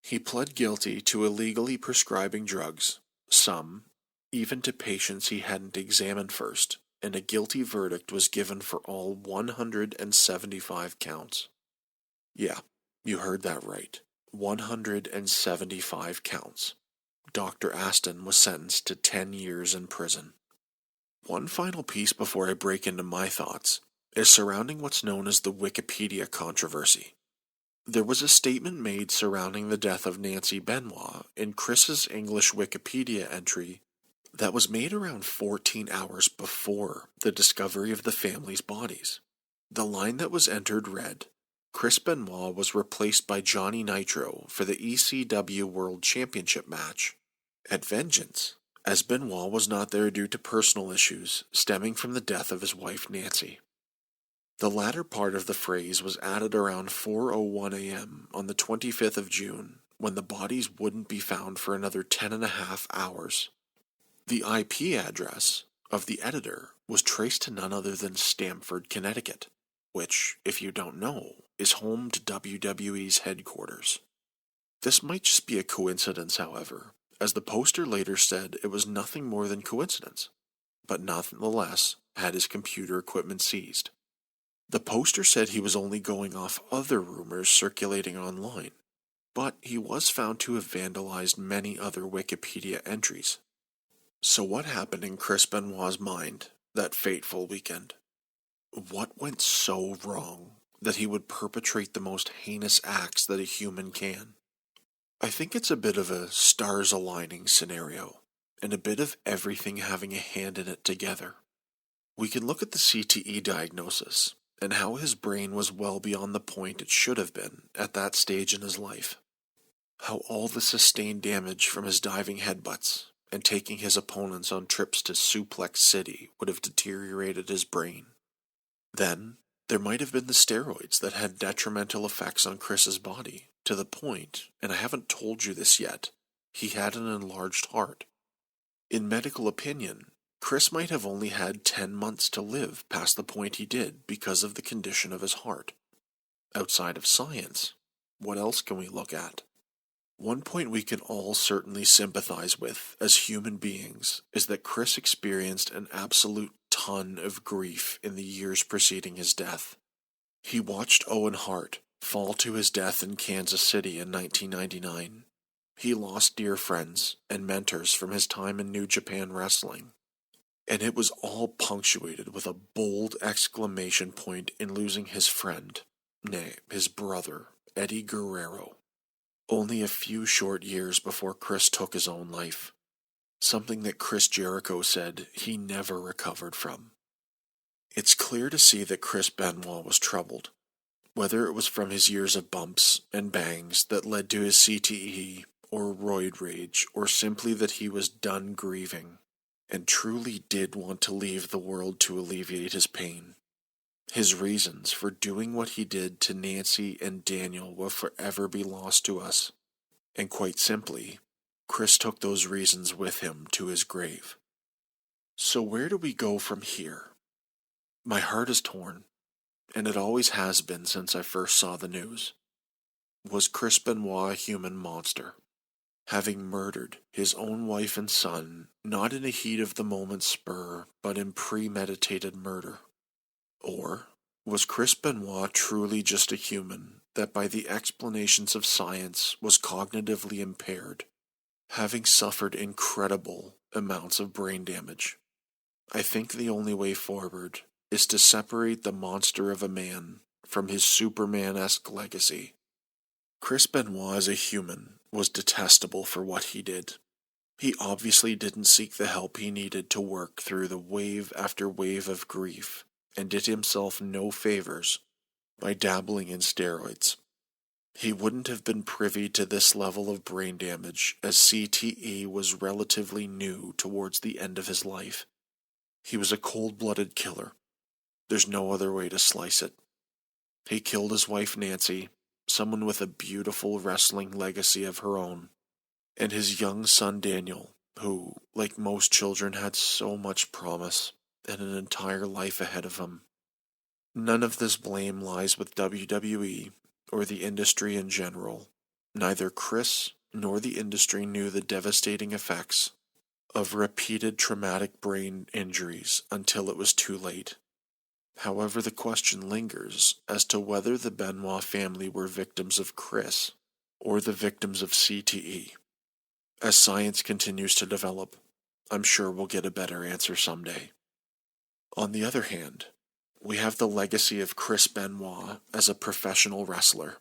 He pled guilty to illegally prescribing drugs, some even to patients he hadn't examined first, and a guilty verdict was given for all 175 counts. Yeah, you heard that right. 175 counts. Dr. Aston was sentenced to 10 years in prison. One final piece before I break into my thoughts is surrounding what's known as the Wikipedia controversy. There was a statement made surrounding the death of Nancy Benoit in Chris's English Wikipedia entry that was made around 14 hours before the discovery of the family's bodies. The line that was entered read, "Chris Benoit was replaced by Johnny Nitro for the ECW World Championship match at Vengeance, as Benoit was not there due to personal issues stemming from the death of his wife Nancy." The latter part of the phrase was added around 4:01 a.m. on the 25th of June, when the bodies wouldn't be found for another 10.5 hours. The IP address of the editor was traced to none other than Stamford, Connecticut, which, if you don't know, is home to WWE's headquarters. This might just be a coincidence, however, as the poster later said it was nothing more than coincidence, but nonetheless had his computer equipment seized. The poster said he was only going off other rumors circulating online, but he was found to have vandalized many other Wikipedia entries. So what happened in Chris Benoit's mind that fateful weekend? What went so wrong that he would perpetrate the most heinous acts that a human can? I think it's a bit of a stars aligning scenario, and a bit of everything having a hand in it together. We can look at the CTE diagnosis, and how his brain was well beyond the point it should have been at that stage in his life. How all the sustained damage from his diving headbutts and taking his opponents on trips to Suplex City would have deteriorated his brain. Then, there might have been the steroids that had detrimental effects on Chris's body, to the point, and I haven't told you this yet, he had an enlarged heart. In medical opinion, Chris might have only had 10 months to live past the point he did because of the condition of his heart. Outside of science, what else can we look at? One point we can all certainly sympathize with as human beings is that Chris experienced an absolute ton of grief in the years preceding his death. He watched Owen Hart fall to his death in Kansas City in 1999. He lost dear friends and mentors from his time in New Japan Wrestling. And it was all punctuated with a bold exclamation point in losing his friend, nay, his brother, Eddie Guerrero. only a few short years before Chris took his own life, something that Chris Jericho said he never recovered from. It's clear to see that Chris Benoit was troubled, whether it was from his years of bumps and bangs that led to his CTE, or roid rage, or simply that he was done grieving, and truly did want to leave the world to alleviate his pain. His reasons for doing what he did to Nancy and Daniel will forever be lost to us, and quite simply, Chris took those reasons with him to his grave. So where do we go from here? My heart is torn, and it always has been since I first saw the news. Was Chris Benoit a human monster, having murdered his own wife and son, not in a heat of the moment spur, but in premeditated murder? Or was Chris Benoit truly just a human that by the explanations of science was cognitively impaired, having suffered incredible amounts of brain damage? I think the only way forward is to separate the monster of a man from his Superman-esque legacy. Chris Benoit as a human was detestable for what he did. He obviously didn't seek the help he needed to work through the wave after wave of grief, and did himself no favors by dabbling in steroids. He wouldn't have been privy to this level of brain damage, as CTE was relatively new towards the end of his life. He was a cold-blooded killer. There's no other way to slice it. He killed his wife Nancy, someone with a beautiful wrestling legacy of her own, and his young son Daniel, who, like most children, had so much promise and an entire life ahead of him. None of this blame lies with WWE or the industry in general. Neither Chris nor the industry knew the devastating effects of repeated traumatic brain injuries until it was too late. However, the question lingers as to whether the Benoit family were victims of Chris or the victims of CTE. As science continues to develop, I'm sure we'll get a better answer someday. On the other hand, we have the legacy of Chris Benoit as a professional wrestler,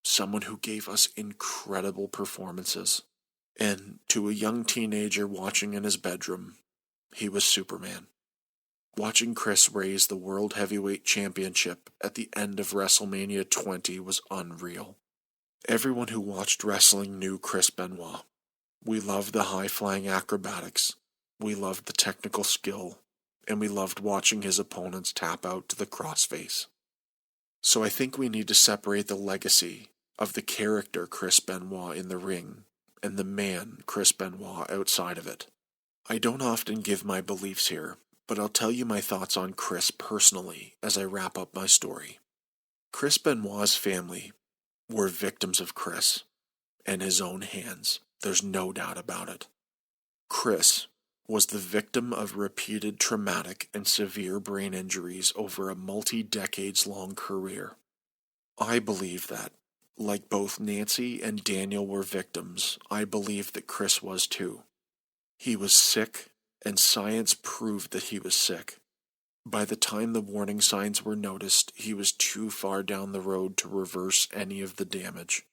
someone who gave us incredible performances. And to a young teenager watching in his bedroom, he was Superman. Watching Chris raise the World Heavyweight Championship at the end of WrestleMania 20 was unreal. Everyone who watched wrestling knew Chris Benoit. We loved the high-flying acrobatics, we loved the technical skill, and we loved watching his opponents tap out to the crossface. So I think we need to separate the legacy of the character Chris Benoit in the ring and the man Chris Benoit outside of it. I don't often give my beliefs here, but I'll tell you my thoughts on Chris personally as I wrap up my story. Chris Benoit's family were victims of Chris and his own hands. There's no doubt about it. Chris was the victim of repeated traumatic and severe brain injuries over a multi-decades-long career. I believe that, like both Nancy and Daniel were victims, I believe that Chris was too. He was sick, and science proved that he was sick. By the time the warning signs were noticed, he was too far down the road to reverse any of the damage.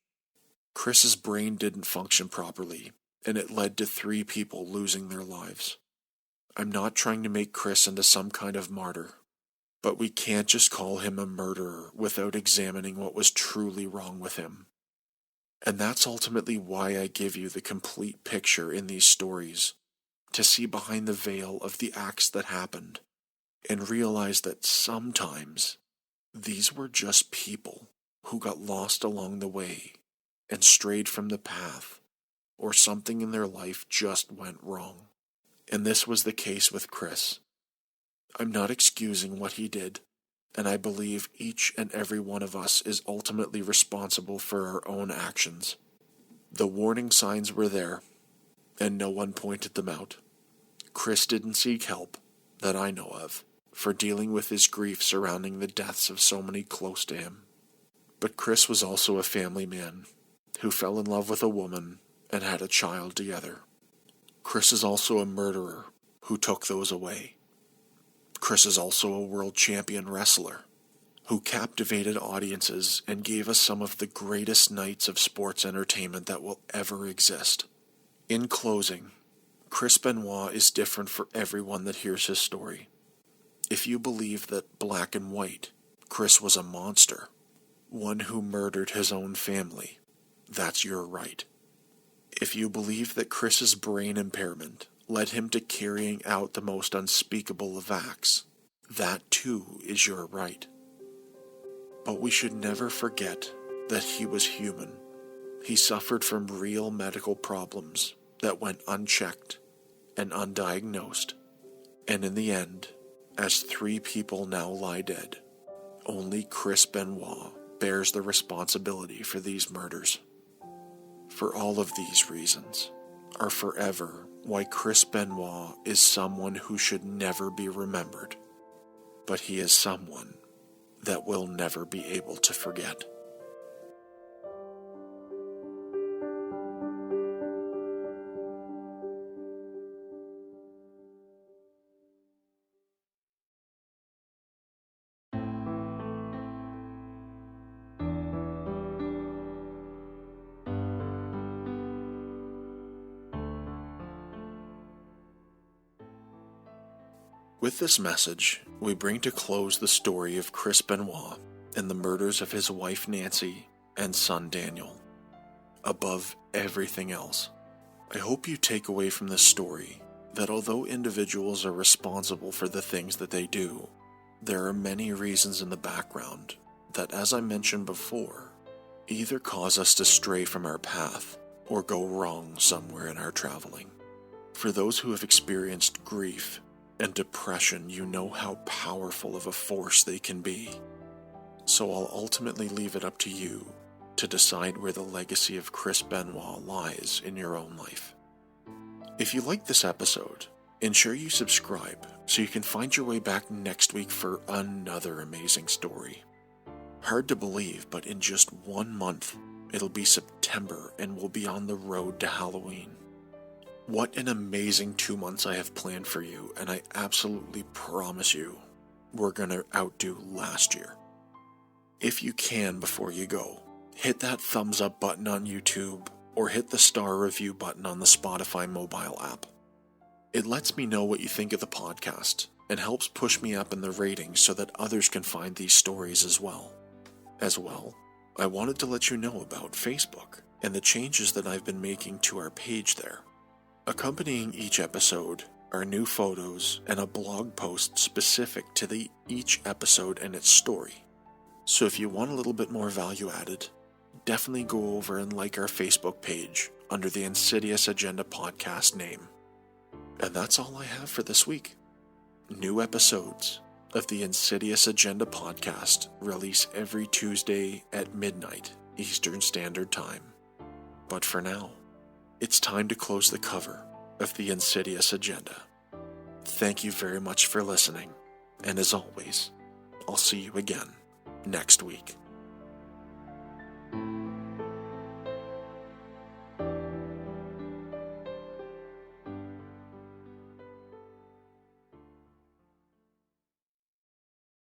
Chris's brain didn't function properly, and it led to 3 people losing their lives. I'm not trying to make Chris into some kind of martyr, but we can't just call him a murderer without examining what was truly wrong with him. And that's ultimately why I give you the complete picture in these stories, to see behind the veil of the acts that happened, and realize that sometimes these were just people who got lost along the way and strayed from the path, or something in their life just went wrong. And this was the case with Chris. I'm not excusing what he did, and I believe each and every one of us is ultimately responsible for our own actions. The warning signs were there, and no one pointed them out. Chris didn't seek help, that I know of, for dealing with his grief surrounding the deaths of so many close to him. But Chris was also a family man, who fell in love with a woman and had a child together. Chris is also a murderer who took those away. Chris is also a world champion wrestler. who captivated audiences and gave us some of the greatest nights of sports entertainment that will ever exist. In closing, Chris Benoit is different for everyone that hears his story. If you believe that black and white, Chris was a monster, one who murdered his own family, that's your right. If you believe that Chris's brain impairment led him to carrying out the most unspeakable of acts, that too is your right. But we should never forget that he was human. He suffered from real medical problems that went unchecked and undiagnosed, and in the end, as 3 people now lie dead, only Chris Benoit bears the responsibility for these murders. For all of these reasons are forever why Chris Benoit is someone who should never be remembered, but he is someone that we'll never be able to forget. With this message, we bring to close the story of Chris Benoit and the murders of his wife Nancy and son Daniel. Above everything else, I hope you take away from this story that although individuals are responsible for the things that they do, there are many reasons in the background that, as I mentioned before, either cause us to stray from our path or go wrong somewhere in our traveling. For those who have experienced grief and depression, you know how powerful of a force they can be. So I'll ultimately leave it up to you to decide where the legacy of Chris Benoit lies in your own life. If you like this episode, ensure you subscribe so you can find your way back next week for another amazing story. Hard to believe, but in just 1 month, it'll be September and we'll be on the road to Halloween. What an amazing 2 months I have planned for you, and I absolutely promise you, we're gonna outdo last year. If you can before you go, hit that thumbs up button on YouTube or hit the star review button on the Spotify mobile app. It lets me know what you think of the podcast and helps push me up in the ratings so that others can find these stories as well. I wanted to let you know about Facebook and the changes that I've been making to our page there. Accompanying each episode are new photos and a blog post specific to each episode and its story. So if you want a little bit more value added, definitely go over and like our Facebook page under the Insidious Agenda podcast name. And that's all I have for this week. New episodes of the Insidious Agenda podcast release every Tuesday at midnight Eastern Standard Time. But for now, it's time to close the cover of the Insidious Agenda. Thank you very much for listening, and as always, I'll see you again next week.